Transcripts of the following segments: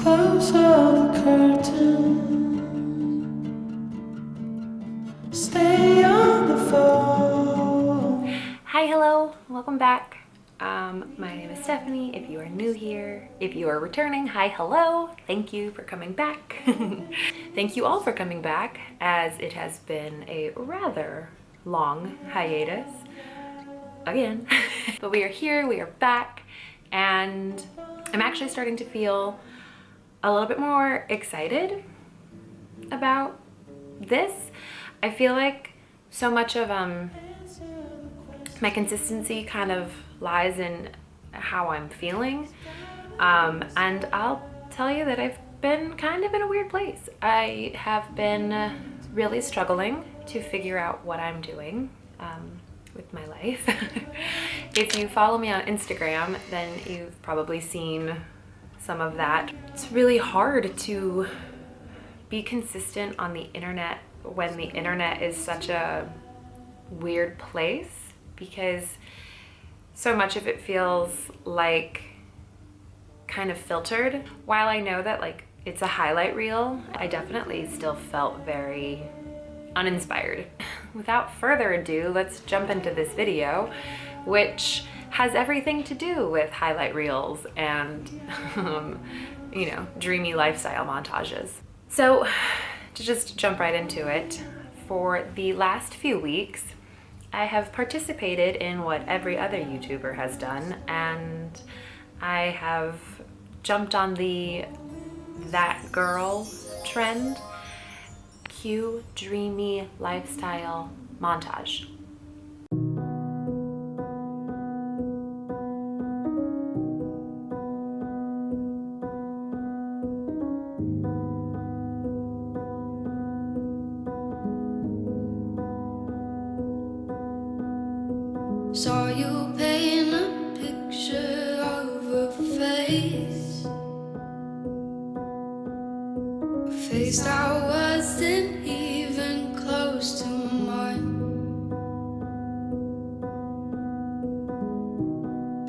Close all the curtains. Stay on the phone. Hi, hello, welcome back. My name is Stephanie. If you are new here, if you are returning, hi, hello. Thank you for coming back. Thank you all for coming back, as it has been a rather long hiatus again. But we are here, we are back, and I'm actually starting to feel a little bit more excited about this. I feel like so much of my consistency kind of lies in how I'm feeling, and I'll tell you that I've been kind of in a weird place. I have been really struggling to figure out what I'm doing with my life. If you follow me on Instagram, then you've probably seen some of that. It's really hard to be consistent on the internet when the internet is such a weird place, because so much of it feels like kind of filtered. While I know that like it's a highlight reel, I definitely still felt very uninspired. Without further ado, let's jump into this video, which has everything to do with highlight reels and you know, dreamy lifestyle montages. So to just jump right into it, for the last few weeks I have participated in what every other YouTuber has done, and I have jumped on the that girl trend. Cue dreamy lifestyle montage. Saw you paint a picture of a face, a face that wasn't even close to mine.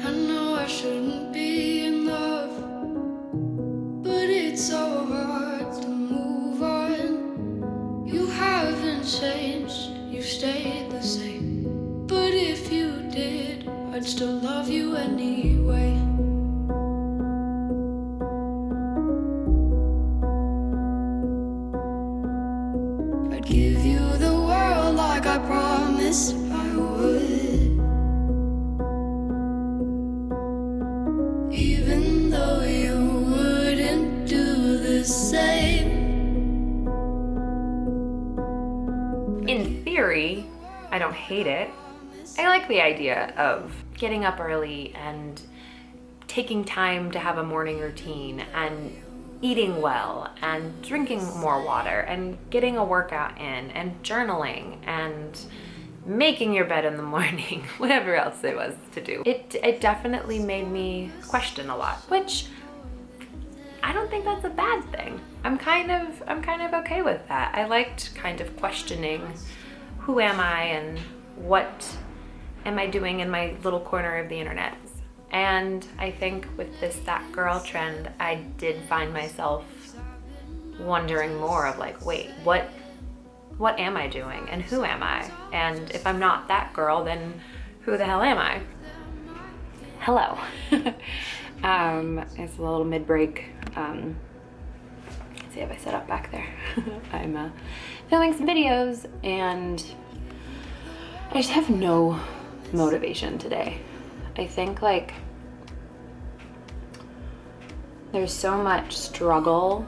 I know I shouldn't be in love, but it's so hard to move on. You haven't changed, you stayed the same. But if you did, I'd still love you anyway. I'd give you the world like I promised I would, even though you wouldn't do the same. In theory, I don't hate it. I like the idea of getting up early and taking time to have a morning routine and eating well and drinking more water and getting a workout in and journaling and making your bed in the morning, whatever else there was to do. It definitely made me question a lot, which I don't think that's a bad thing. I'm kind of okay with that. I liked kind of questioning who am I and what am I doing in my little corner of the internet. And I think with this that girl trend, I did find myself wondering more of like, wait, what am I doing and who am I? And if I'm not that girl, then who the hell am I? Hello. It's a little mid-break. Let's see if I set up back there. I'm filming some videos and I just have no motivation today. I think like there's so much struggle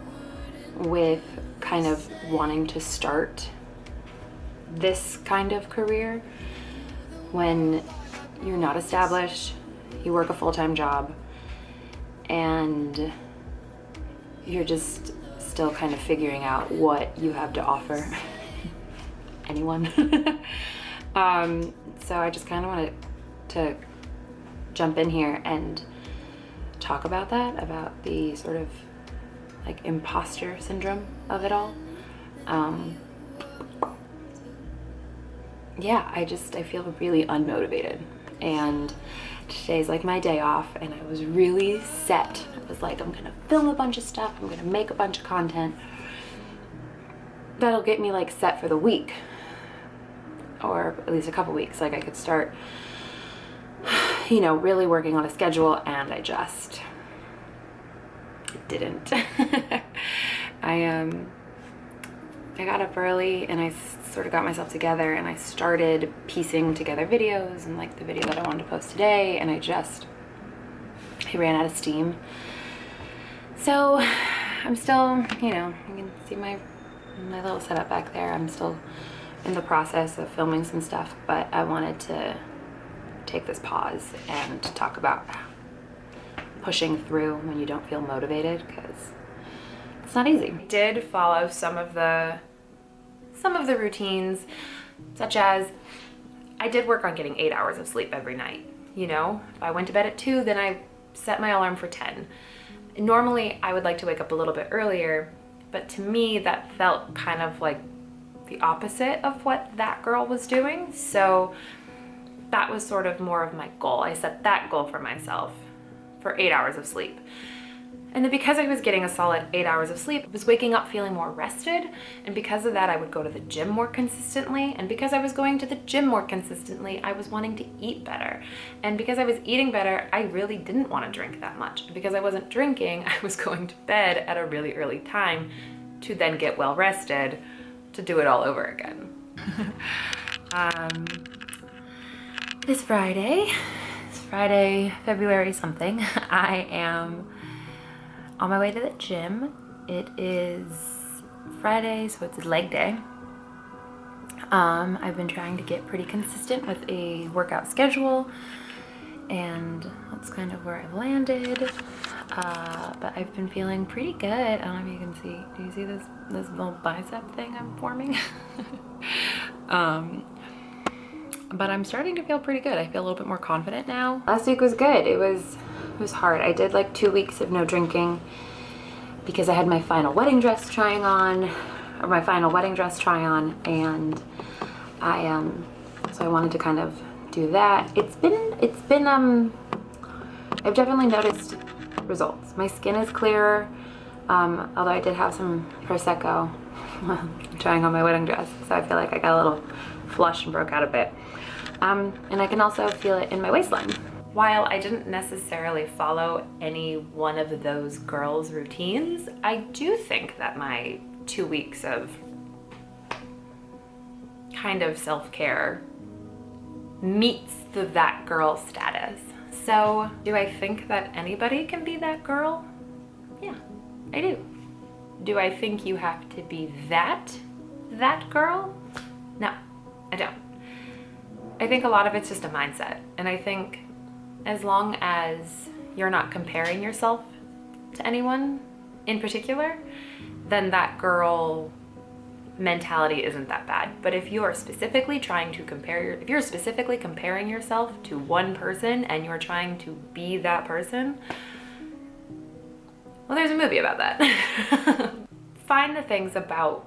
with kind of wanting to start this kind of career when you're not established, you work a full-time job, and you're just still kind of figuring out what you have to offer anyone. So I just kind of wanted to jump in here and talk about that, about the sort of like imposter syndrome of it all. Yeah, I feel really unmotivated. and today's like my day off, and I was really set. I was like, I'm gonna film a bunch of stuff, I'm gonna make a bunch of content that'll get me like set for the week, or at least a couple weeks. Like I could start, you know, really working on a schedule, and I just didn't. I got up early and I sort of got myself together, and I started piecing together videos, and like the video that I wanted to post today, and I ran out of steam. So I'm still, you know, you can see my little setup back there. I'm still in the process of filming some stuff, but I wanted to take this pause and talk about pushing through when you don't feel motivated, because it's not easy. I did follow some of the routines, such as I did work on getting 8 hours of sleep every night. You know, if I went to bed at 2, then I set my alarm for 10. Normally I would like to wake up a little bit earlier, but to me that felt kind of like the opposite of what that girl was doing. So that was sort of more of my goal. I set that goal for myself, for 8 hours of sleep. And then because I was getting a solid 8 hours of sleep, I was waking up feeling more rested. And because of that, I would go to the gym more consistently. And because I was going to the gym more consistently, I was wanting to eat better. And because I was eating better, I really didn't want to drink that much. And because I wasn't drinking, I was going to bed at a really early time to then get well rested to do it all over again. It's Friday, February something. I am on my way to the gym. It is Friday, so it's leg day. I've been trying to get pretty consistent with a workout schedule, and that's kind of where I've landed. But I've been feeling pretty good. I don't know if you can see. Do you see this little bicep thing I'm forming? But I'm starting to feel pretty good. I feel a little bit more confident now. Last week was good. It was hard. I did like 2 weeks of no drinking because I had my final wedding dress try on, and so I wanted to kind of do that. I've definitely noticed results. My skin is clearer, although I did have some Prosecco trying on my wedding dress, so I feel like I got a little flush and broke out a bit. And I can also feel it in my waistline. While I didn't necessarily follow any one of those girls' routines, I do think that my 2 weeks of kind of self-care meets the that girl status. So do I think that anybody can be that girl? Yeah, I do. Do I think you have to be that girl? No, I don't. I think a lot of it's just a mindset. And I think as long as you're not comparing yourself to anyone in particular, then that girl mentality isn't that bad. But if you are specifically trying to if you're specifically comparing yourself to one person and you're trying to be that person, well, there's a movie about that. Find the things about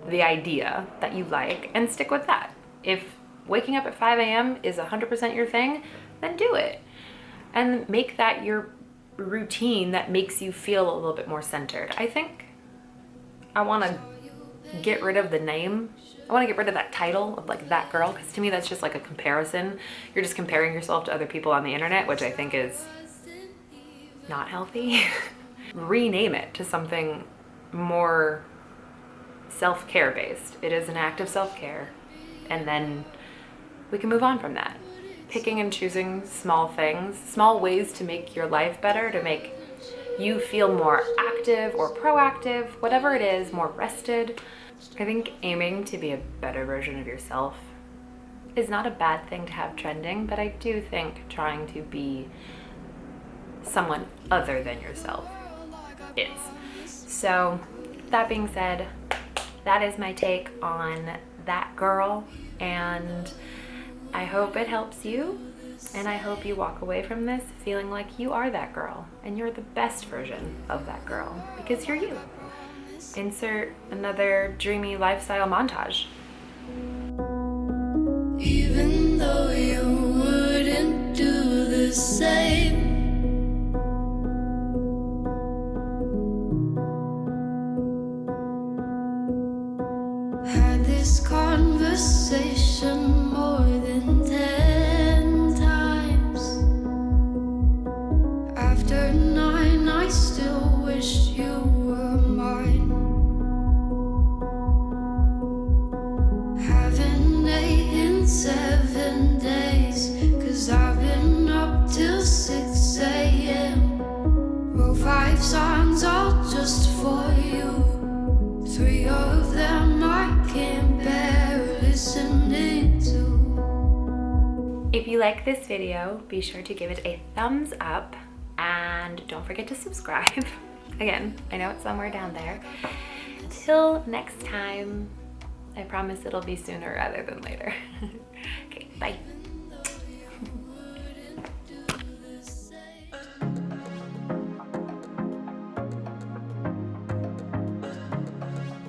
the idea that you like and stick with that. If waking up at 5 a.m. is 100% your thing, then do it. And make that your routine that makes you feel a little bit more centered. I think I want to get rid of the name. I want to get rid of that title of like that girl, because to me that's just like a comparison. You're just comparing yourself to other people on the internet, which I think is not healthy. Rename it to something more self-care based. It is an act of self-care, and then we can move on from that. Picking and choosing small things, small ways to make your life better, to make you feel more active or proactive, whatever it is, more rested. I think aiming to be a better version of yourself is not a bad thing to have trending, but I do think trying to be someone other than yourself is. So that being said, that is my take on that girl, and I hope it helps you, and I hope you walk away from this feeling like you are that girl and you're the best version of that girl, because you're you. Insert another dreamy lifestyle montage. Even though you wouldn't same. Had this conversation more than 10 times. After 9, I still wish you were mine. Haven't ate in 7 days, 'cause I've been up till 6 a.m. Wrote 5 songs all just for you. 3 of them I can't bear listening to. If you like this video, be sure to give it a thumbs up and don't forget to subscribe. Again, I know it's somewhere down there. Till next time, I promise it'll be sooner rather than later.